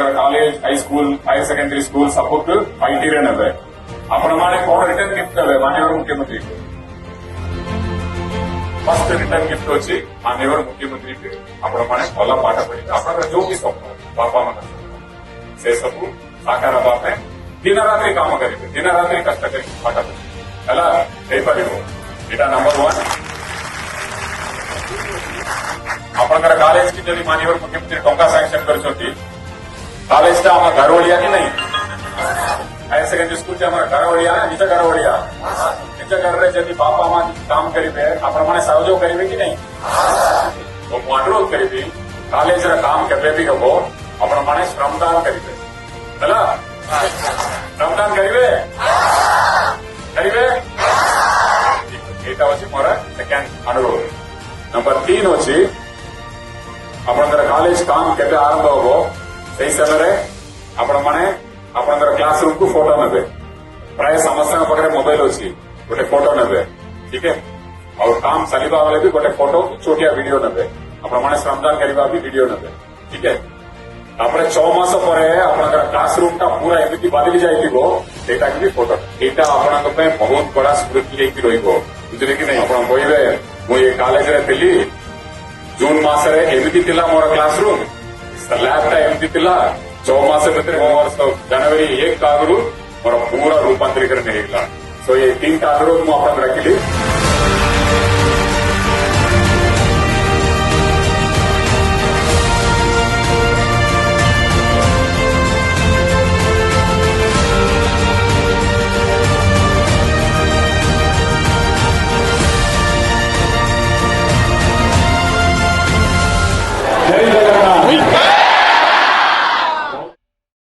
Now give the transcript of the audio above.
ଆପଣଙ୍କର college high school ହାयर secondary school ସବୁକୁ 5T ରେ ନେବେ ଆପଣମାନେ କଣ ରିଟର୍ନ ଗିଫ୍ଟ ଦେବେ ମାନ୍ୟବର ମୁଖ୍ୟମନ୍ତ୍ରୀ ଫାର୍ଷ୍ଟ ରିଟର୍ନ ଗିଫ୍ଟ ଅଛି ମାନ୍ୟବର ମୁଖ୍ୟମନ୍ତ୍ରୀ ଆପଣମାନେ ଭଲ ପାଠ ପଢିବେ ଆପଣଙ୍କର ଯୋଉ ବି ସ୍ୱପ୍ନ ବାପା ମାନଙ୍କ ସେ ସବୁ ସାକାର ହେବା ପାଇଁ ଦିନ ରାତ୍ରି କାମ କରିବେ ଦିନ ରାତ୍ରି କଷ୍ଟ କରି ପାଠ ପଢିବେ ହେଲା ହେଇପାରିବ ଏଇଟା ନମ୍ବର 1 ଆପଣଙ୍କର କଲେଜ କି ଯଦି ମାନ୍ୟବର ମୁଖ୍ୟମନ୍ତ୍ରୀ ଟଙ୍କା ସାଂକ୍ସନ କରିଛନ୍ତି କଲେଜଟା ଆମ ଘର ଭଳିଆ କି ନାହିଁ ହାयर ସେକେଣ୍ଡାରୀ ସ୍କୁଲ ଆମର ଘର ଭଳିଆ ନା ନିଜ ଘର ଭଳିଆ ନିଜ ଘରରେ ଯଦି ବାପା ମା କାମ କରିବେ ଆପଣମାନେ ସହଯୋଗ କରିବେ କି ନାହିଁ ମୁଁ ଅନୁରୋଧ କରିବି କଲେଜର କାମ କେବେ ବି ହବ ଆପଣମାନେ ଶ୍ରମଦାନ କରିବେ ହେଲା ଶ୍ରମଦାନ କରିବେ ଏଇଟା ଅଛି ମୋର ସେକେଣ୍ଡ ଅନୁରୋଧ ନମ୍ବର 3 ଅଛି ଆପଣଙ୍କର କଲେଜ କାମ କେବେ ଆରମ୍ଭ ହବ ସେଇ ସମୟରେ ଆପଣମାନେ ଆପଣଙ୍କର କ୍ଲାସ ରୁମକୁ ଫଟୋ ନେବେ ପ୍ରାୟ ସମସ୍ତଙ୍କ ପାଖରେ ମୋବାଇଲ ଅଛି ଗୋଟେ ଫଟୋ ନେବେ ଠିକ ଆଉ କାମ ଚାଲିବା ବେଳେ ବି ଗୋଟେ ଫଟୋ ଛୋଟିଆ ଭିଡିଓ ନେବେ ଆପଣମାନେ ଶ୍ରମଦାନ କରିବା ବି ଭିଡିଓ ନେବେ ଠିକ ତାପରେ 6 ମାସ ପରେ ଆପଣଙ୍କର କ୍ଲାସ ରୁମଟା ପୁରା ଏମିତି ବଦଳି ଯାଇଥିବ ସେଇଟାକୁ ବି ଫଟୋ ଏଇଟା ଆପଣଙ୍କ ପାଇଁ ବହୁତ ବଡ ସ୍ମୃତି ହେଇକି ରହିବ ବୁଝିଲେ କି ନାହିଁ ଆପଣ କହିବେ ମୁଁ ଏ କଲେଜରେ ଥିଲି ଜୁନ ମାସରେ ଏମିତି ଥିଲା ମୋର କ୍ଲାସ ରୁମ୍ ଲ୍ୟାବଟା ଏମିତି ଥିଲା 6 ମାସ ଭିତରେ ମୋର ଜାନୁଆରୀ 1 ଆଗରୁ ମୋର ପୁରା ରୂପାନ୍ତରୀକରଣ ହେଇଗଲା ସୋ ଏ 3ଟା ଅନୁରୋଧ ମୁଁ ଆପଣଙ୍କୁ ରଖିଲି